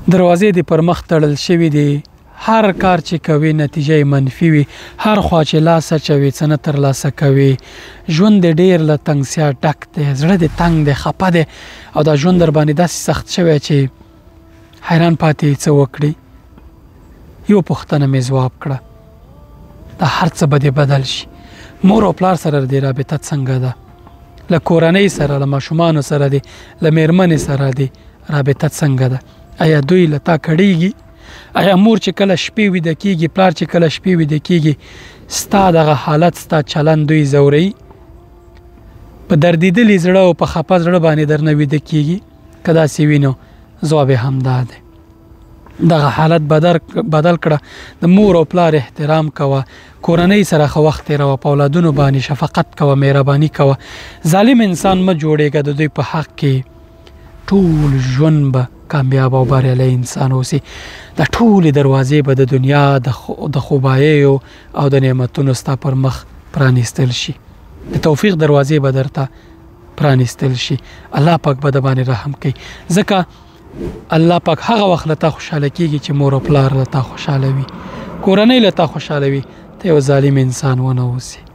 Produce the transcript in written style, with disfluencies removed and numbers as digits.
دروازې دې پر مخ تړل شوي دي، هر کار چې کوي نتیجه منفي وي، هر خوا چې لاس اچوي څه نه ترلاسه کوي، ژوند دې ډېر له تنګسیا ډک دی، زړه دې تنګ دی، خفه دی او دا ژوند در باندې داسې سخت شوی چې حیران پاتې څه وکړي. یو پوښتنه مې ځواب کړه، دا هر څه به دې بدل شي. مور او پلار سره دې رابطه څنګه ده؟ له کورنۍ سره، له ماشومانو سره دې، له میرمنې سره دې رابطه څنګه ده؟ آیا دوی له تا کړیږي؟ آیا مور چې کله شپې ویده کېږي، پلار چې کله شپې ویده کېږي، ستا دغه حالت، ستا چلند دوی ځوروي؟ په دردېدلي زړه او په خفه زړه باندې درنه ویده کېږي؟ که داسې وي نو ځواب یې همدا دی. دغه حالت بدل کړه. د مور او پلار احترام کوه، کورنۍ سره ښه وخت تېروه، په اولادونو باندې شفقت کوه، مهرباني کوه. ظالم انسان مه جوړېږه د دوی په حق کې. ټول ژوند به کامیاب او بریالی انسان اوسي. د ټولې دروازې به د دنیا د خوباییو او د نعمتونو ستا پر مخ پرانیستل شي. د توفیق دروازې به درته پرانیستل شي. الله پاک به د باندې رحم کوي، ځکه الله پاک هغه وخت له تا خوشحاله کېږي چې مور او پلار له تا خوشحاله وي، کورنۍ له تا خوشحاله وي، ته یو ظالم انسان ونه اوسې.